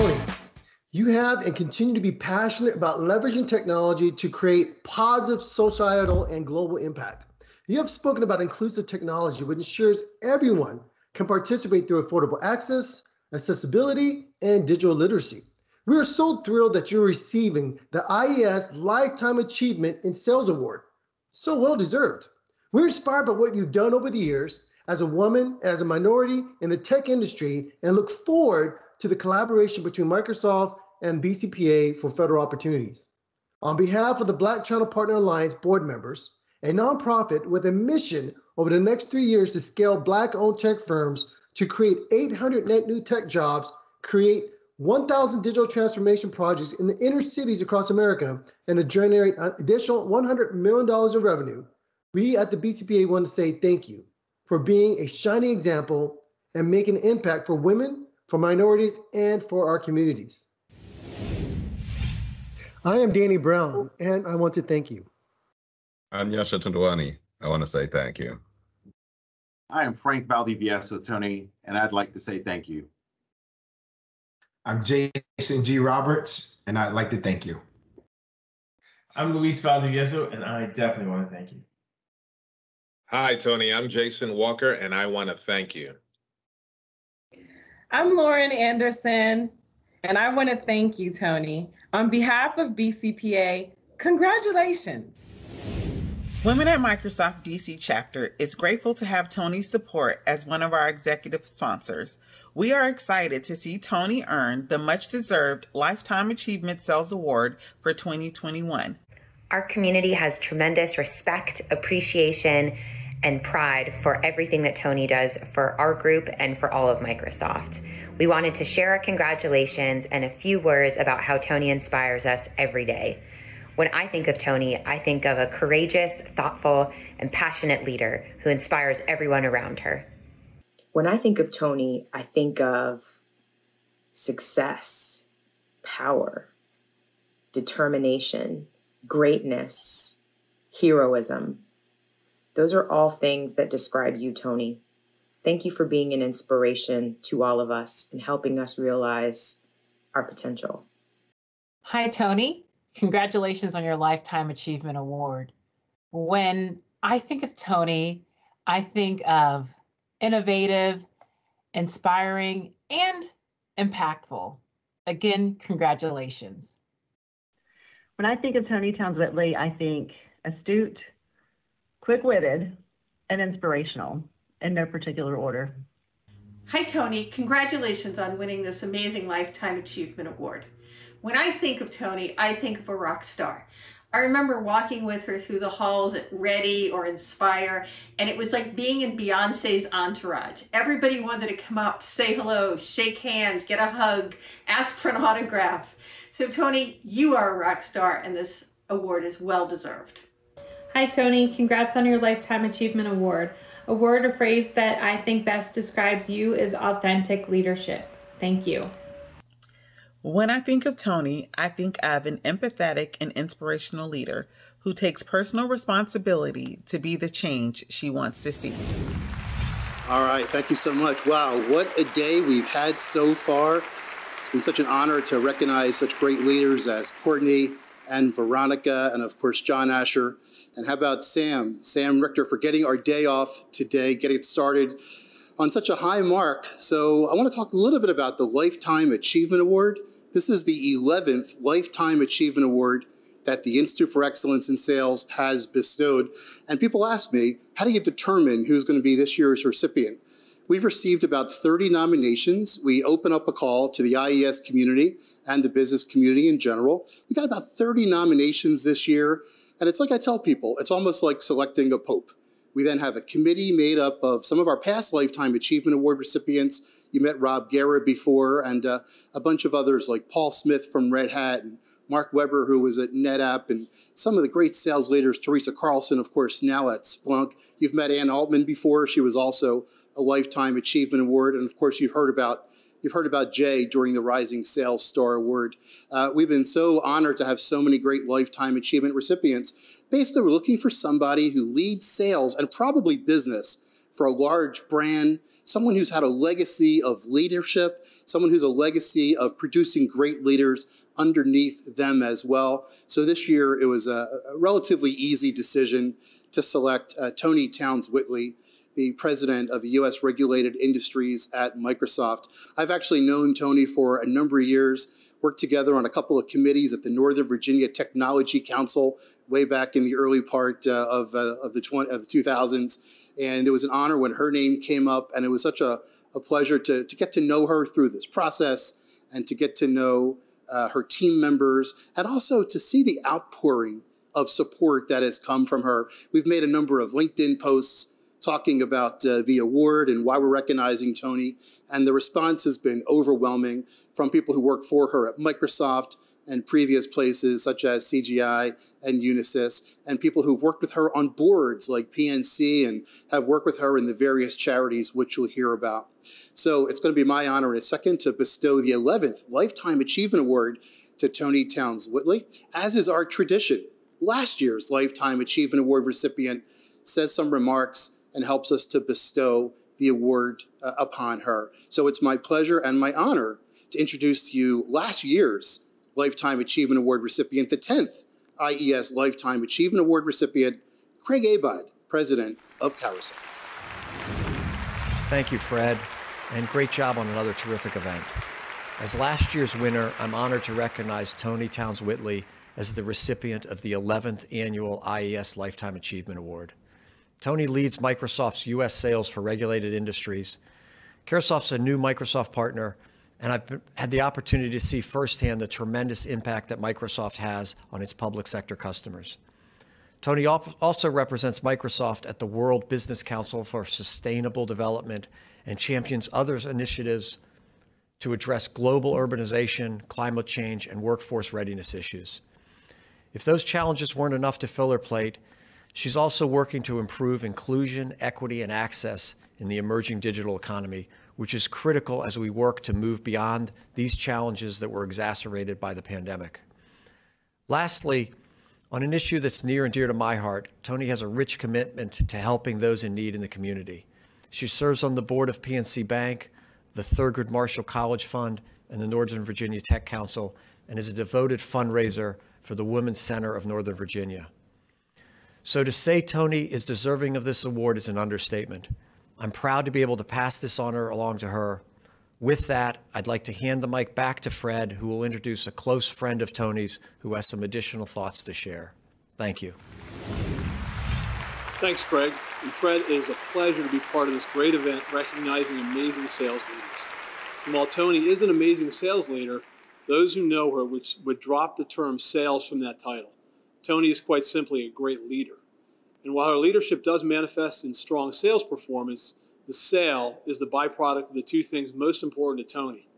Toni, you have and continue to be passionate about leveraging technology to create positive societal and global impact. You have spoken about inclusive technology, which ensures everyone can participate through affordable access, accessibility, and digital literacy. We are so thrilled that you're receiving the IES Lifetime Achievement in Sales Award. So well deserved. We're inspired by what you've done over the years as a woman, as a minority in the tech industry, and look forward to the collaboration between Microsoft and BCPA for federal opportunities. On behalf of the Black Channel Partner Alliance board members, a nonprofit with a mission over the next 3 years to scale Black-owned tech firms to create 800 net new tech jobs, create 1,000 digital transformation projects in the inner cities across America, and to generate an additional $100 million in revenue, we at the BCPA want to say thank you for being a shining example and making an impact for women, for minorities, and for our communities. I am Danny Brown, and I want to thank you. I'm Yasha Tundwani. I want to say thank you. I am Frank Valdivieso, Toni, and I'd like to say thank you. I'm Jason G. Roberts, and I'd like to thank you. I'm Luis Valdivieso, and I definitely want to thank you. Hi, Toni. I'm Jason Walker, and I want to thank you. I'm Lauren Anderson, and I want to thank you, Toni. On behalf of BCPA, congratulations. Women at Microsoft DC chapter is grateful to have Toni's support as one of our executive sponsors. We are excited to see Toni earn the much-deserved Lifetime Achievement Sales Award for 2021. Our community has tremendous respect, appreciation, and pride for everything that Toni does for our group and for all of Microsoft. We wanted to share our congratulations and a few words about how Toni inspires us every day. When I think of Toni, I think of a courageous, thoughtful, and passionate leader who inspires everyone around her. When I think of Toni, I think of success, power, determination, greatness, heroism. Those are all things that describe you, Toni. Thank you for being an inspiration to all of us and helping us realize our potential. Hi, Toni. Congratulations on your Lifetime Achievement Award. When I think of Toni, I think of innovative, inspiring, and impactful. Again, congratulations. When I think of Toni Townes-Whitley, I think astute, quick-witted, and inspirational, in no particular order. Hi, Toni. Congratulations on winning this amazing Lifetime Achievement Award. When I think of Toni, I think of a rock star. I remember walking with her through the halls at Ready or Inspire, and it was like being in Beyonce's entourage. Everybody wanted to come up, say hello, shake hands, get a hug, ask for an autograph. So Toni, you are a rock star, and this award is well deserved. Hi, Toni. Congrats on your Lifetime Achievement Award. A word or phrase that I think best describes you is authentic leadership. Thank you. When I think of Toni, I think of an empathetic and inspirational leader who takes personal responsibility to be the change she wants to see. All right, thank you so much. Wow, what a day we've had so far. It's been such an honor to recognize such great leaders as Courtney and Veronica, and of course, John Asher. And how about Sam Richter, for getting our day off today, getting it started on such a high mark. So I want to talk a little bit about the Lifetime Achievement Award. This is the 11th Lifetime Achievement Award that the Institute for Excellence in Sales has bestowed. And people ask me, how do you determine who's going to be this year's recipient? We've received about 30 nominations. We open up a call to the IES community and the business community in general. We got about 30 nominations this year. And it's like I tell people, it's almost like selecting a pope. We then have a committee made up of some of our past Lifetime Achievement Award recipients. You met Rob Guerra before, and a bunch of others like Paul Smith from Red Hat, and Mark Weber, who was at NetApp, and some of the great sales leaders, Teresa Carlson, of course, now at Splunk. You've met Ann Altman before. She was also a Lifetime Achievement Award. And of course, you've heard about Jay during the Rising Sales Star Award. We've been so honored to have so many great Lifetime Achievement recipients. Basically, we're looking for somebody who leads sales and probably business for a large brand, someone who's had a legacy of leadership, someone who's a legacy of producing great leaders underneath them as well. So this year, it was a relatively easy decision to select Toni Townes-Whitley, the president of the U.S. Regulated Industries at Microsoft. I've actually known Toni for a number of years, worked together on a couple of committees at the Northern Virginia Technology Council way back in the early part of the 2000s. And it was an honor when her name came up, and it was such a pleasure to get to know her through this process and to get to know her team members, and also to see the outpouring of support that has come from her. We've made a number of LinkedIn posts talking about the award and why we're recognizing Toni, and the response has been overwhelming from people who work for her at Microsoft and previous places such as CGI and Unisys, and people who've worked with her on boards like PNC and have worked with her in the various charities which you'll hear about. So it's going to be my honor in a second to bestow the 11th Lifetime Achievement Award to Toni Townes-Whitley. As is our tradition, last year's Lifetime Achievement Award recipient says some remarks and helps us to bestow the award upon her. So it's my pleasure and my honor to introduce to you last year's Lifetime Achievement Award recipient, the 10th IES Lifetime Achievement Award recipient, Craig Abod, president of Carousel. Thank you, Fred, and great job on another terrific event. As last year's winner, I'm honored to recognize Toni Townes-Whitley as the recipient of the 11th Annual IES Lifetime Achievement Award. Toni leads Microsoft's U.S. sales for regulated industries. Carousof's a new Microsoft partner, and I've had the opportunity to see firsthand the tremendous impact that Microsoft has on its public sector customers. Toni also represents Microsoft at the World Business Council for Sustainable Development and champions others initiatives to address global urbanization, climate change, and workforce readiness issues. If those challenges weren't enough to fill her plate, she's also working to improve inclusion, equity, and access in the emerging digital economy, which is critical as we work to move beyond these challenges that were exacerbated by the pandemic. Lastly, on an issue that's near and dear to my heart, Toni has a rich commitment to helping those in need in the community. She serves on the board of PNC Bank, the Thurgood Marshall College Fund, and the Northern Virginia Tech Council, and is a devoted fundraiser for the Women's Center of Northern Virginia. So to say Toni is deserving of this award is an understatement. I'm proud to be able to pass this honor along to her. With that, I'd like to hand the mic back to Fred, who will introduce a close friend of Toni's who has some additional thoughts to share. Thank you. Thanks, Craig. And Fred, it is a pleasure to be part of this great event recognizing amazing sales leaders. And while Toni is an amazing sales leader, those who know her would drop the term sales from that title. Toni is quite simply a great leader. And while her leadership does manifest in strong sales performance, the sale is the byproduct of the two things most important to Toni.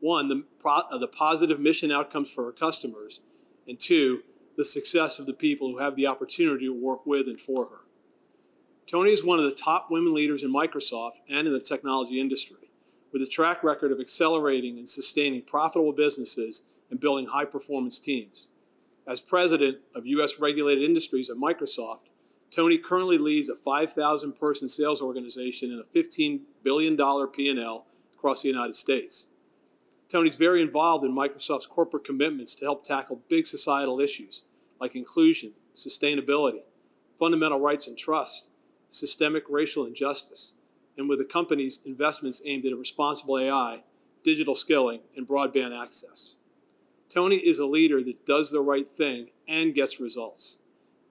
One, the positive mission outcomes for her customers, and two, the success of the people who have the opportunity to work with and for her. Toni is one of the top women leaders in Microsoft and in the technology industry, with a track record of accelerating and sustaining profitable businesses and building high-performance teams. As president of U.S. Regulated Industries at Microsoft, Toni currently leads a 5,000-person sales organization and a $15 billion P&L across the United States. Toni's very involved in Microsoft's corporate commitments to help tackle big societal issues like inclusion, sustainability, fundamental rights and trust, systemic racial injustice, and with the company's investments aimed at responsible AI, digital skilling, and broadband access. Toni is a leader that does the right thing and gets results.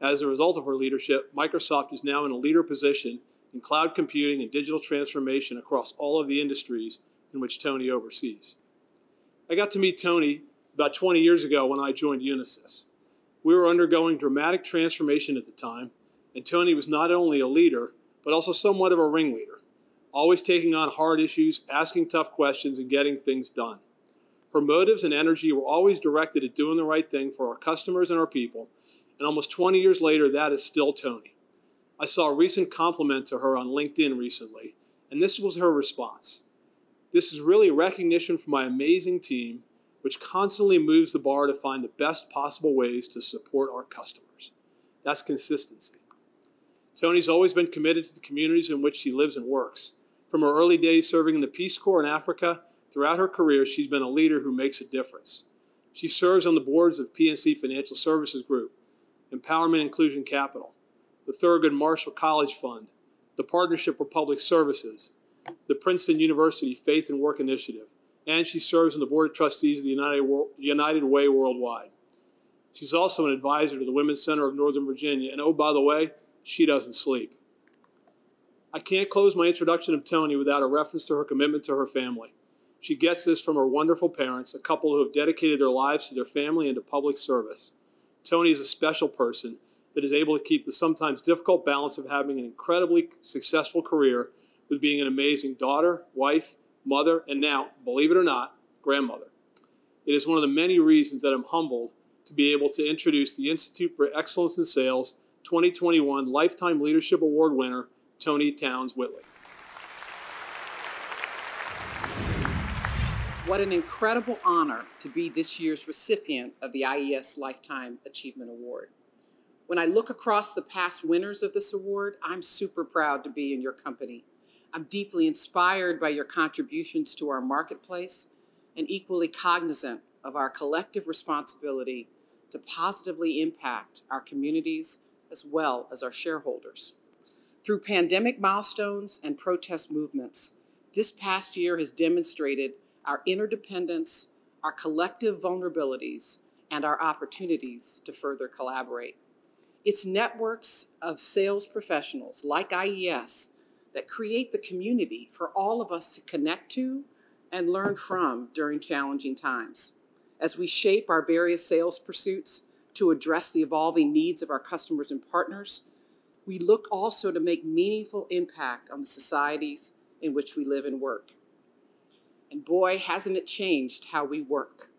As a result of her leadership, Microsoft is now in a leader position in cloud computing and digital transformation across all of the industries in which Toni oversees. I got to meet Toni about 20 years ago when I joined Unisys. We were undergoing dramatic transformation at the time, and Toni was not only a leader, but also somewhat of a ringleader, always taking on hard issues, asking tough questions, and getting things done. Her motives and energy were always directed at doing the right thing for our customers and our people, and almost 20 years later, that is still Toni. I saw a recent compliment to her on LinkedIn recently, and this was her response. This is really a recognition for my amazing team, which constantly moves the bar to find the best possible ways to support our customers. That's consistency. Toni's always been committed to the communities in which she lives and works. From her early days serving in the Peace Corps in Africa, throughout her career, she's been a leader who makes a difference. She serves on the boards of PNC Financial Services Group, Empowerment Inclusion Capital, the Thurgood Marshall College Fund, the Partnership for Public Services, the Princeton University Faith and Work Initiative, and she serves on the Board of Trustees of the United Way Worldwide. She's also an advisor to the Women's Center of Northern Virginia, and oh, by the way, she doesn't sleep. I can't close my introduction of Toni without a reference to her commitment to her family. She gets this from her wonderful parents, a couple who have dedicated their lives to their family and to public service. Toni is a special person that is able to keep the sometimes difficult balance of having an incredibly successful career with being an amazing daughter, wife, mother, and now, believe it or not, grandmother. It is one of the many reasons that I'm humbled to be able to introduce the Institute for Excellence in Sales 2021 Lifetime Leadership Award winner, Toni Townes-Whitley. What an incredible honor to be this year's recipient of the IES Lifetime Achievement Award. When I look across the past winners of this award, I'm super proud to be in your company. I'm deeply inspired by your contributions to our marketplace and equally cognizant of our collective responsibility to positively impact our communities as well as our shareholders. Through pandemic milestones and protest movements, this past year has demonstrated our interdependence, our collective vulnerabilities, and our opportunities to further collaborate. It's networks of sales professionals like IES that create the community for all of us to connect to and learn from during challenging times. As we shape our various sales pursuits to address the evolving needs of our customers and partners, we look also to make meaningful impact on the societies in which we live and work. And boy, hasn't it changed how we work.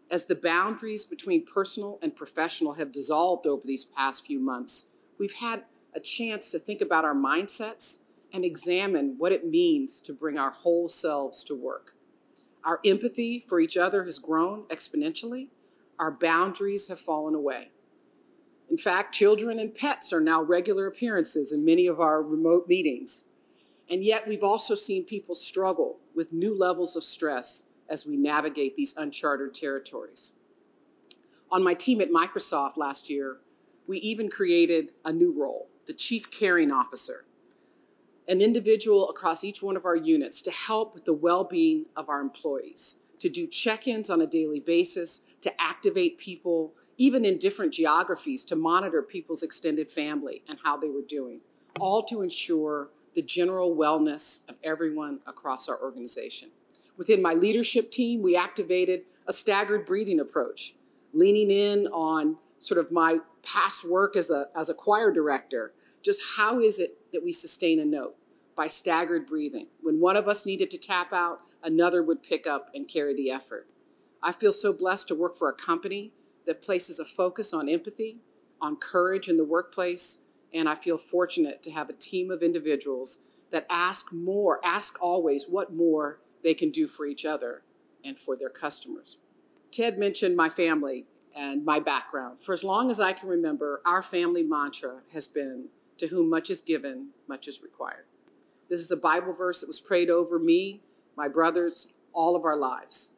As the boundaries between personal and professional have dissolved over these past few months, we've had a chance to think about our mindsets and examine what it means to bring our whole selves to work. Our empathy for each other has grown exponentially. Our boundaries have fallen away. In fact, children and pets are now regular appearances in many of our remote meetings. And yet we've also seen people struggle with new levels of stress as we navigate these uncharted territories. On my team at Microsoft last year, we even created a new role, the Chief Caring Officer, an individual across each one of our units to help with the well-being of our employees, to do check-ins on a daily basis, to activate people, even in different geographies, to monitor people's extended family and how they were doing, all to ensure the general wellness of everyone across our organization. Within my leadership team, we activated a staggered breathing approach, leaning in on sort of my past work as a choir director. Just how is it that we sustain a note? By staggered breathing. When one of us needed to tap out, another would pick up and carry the effort. I feel so blessed to work for a company that places a focus on empathy, on courage in the workplace, and I feel fortunate to have a team of individuals that ask always what more they can do for each other and for their customers. Ted mentioned my family and my background. For as long as I can remember, our family mantra has been, to whom much is given, much is required. This is a Bible verse that was prayed over me, my brothers, all of our lives.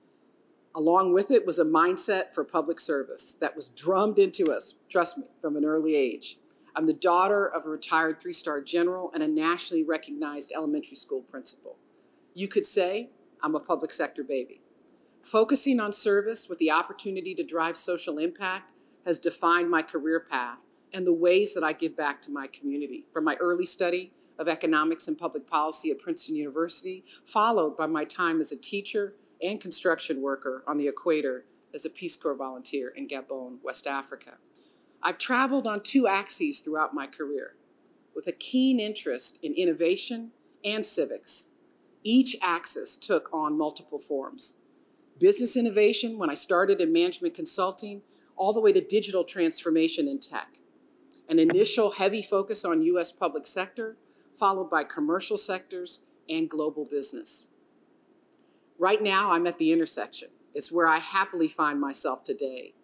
Along with it was a mindset for public service that was drummed into us, trust me, from an early age. I'm the daughter of a retired 3-star general and a nationally recognized elementary school principal. You could say I'm a public sector baby. Focusing on service with the opportunity to drive social impact has defined my career path and the ways that I give back to my community, from my early study of economics and public policy at Princeton University, followed by my time as a teacher and construction worker on the equator as a Peace Corps volunteer in Gabon, West Africa. I've traveled on 2 axes throughout my career, with a keen interest in innovation and civics. Each axis took on multiple forms. Business innovation, when I started in management consulting, all the way to digital transformation in tech. An initial heavy focus on U.S. public sector, followed by commercial sectors and global business. Right now, I'm at the intersection. It's where I happily find myself today.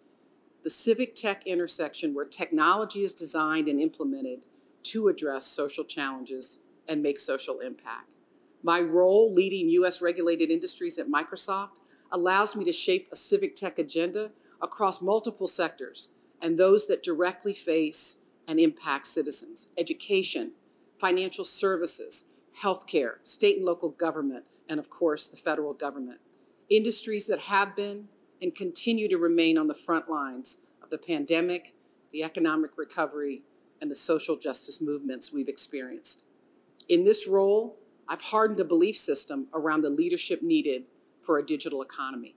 The civic tech intersection where technology is designed and implemented to address social challenges and make social impact. My role leading U.S. regulated industries at Microsoft allows me to shape a civic tech agenda across multiple sectors and those that directly face and impact citizens: education, financial services, healthcare, state and local government, and of course, the federal government. Industries that have been and continue to remain on the front lines of the pandemic, the economic recovery, and the social justice movements we've experienced. In this role, I've hardened a belief system around the leadership needed for a digital economy.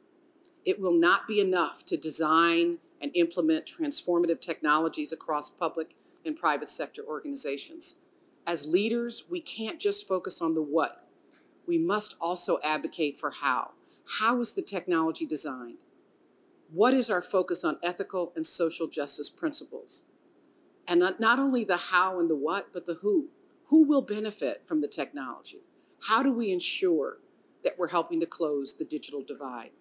It will not be enough to design and implement transformative technologies across public and private sector organizations. As leaders, we can't just focus on the what. We must also advocate for how. How is the technology designed? What is our focus on ethical and social justice principles? And not only the how and the what, but the who. Who will benefit from the technology? How do we ensure that we're helping to close the digital divide?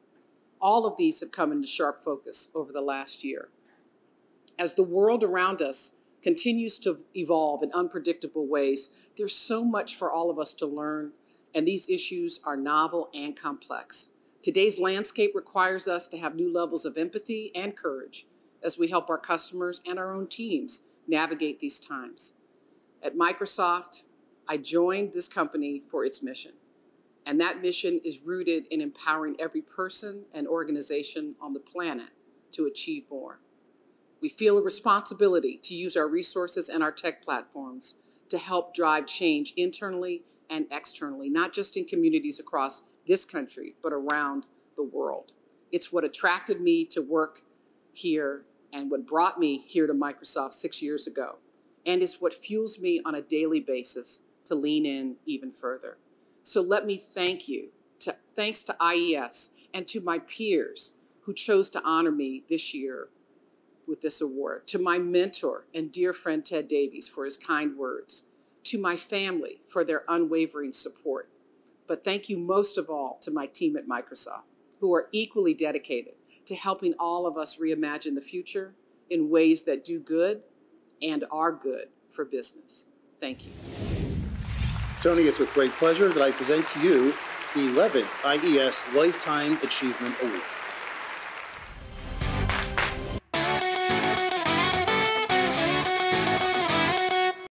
All of these have come into sharp focus over the last year. As the world around us continues to evolve in unpredictable ways, there's so much for all of us to learn, and these issues are novel and complex. Today's landscape requires us to have new levels of empathy and courage as we help our customers and our own teams navigate these times. At Microsoft, I joined this company for its mission, and that mission is rooted in empowering every person and organization on the planet to achieve more. We feel a responsibility to use our resources and our tech platforms to help drive change internally and externally, not just in communities across this country, but around the world. It's what attracted me to work here and what brought me here to Microsoft 6 years ago. And it's what fuels me on a daily basis to lean in even further. So let me thank you. Thanks to IES and to my peers who chose to honor me this year with this award, to my mentor and dear friend Ted Davies for his kind words, to my family for their unwavering support. But thank you most of all to my team at Microsoft, who are equally dedicated to helping all of us reimagine the future in ways that do good and are good for business. Thank you. Toni, it's with great pleasure that I present to you the 11th IES Lifetime Achievement Award.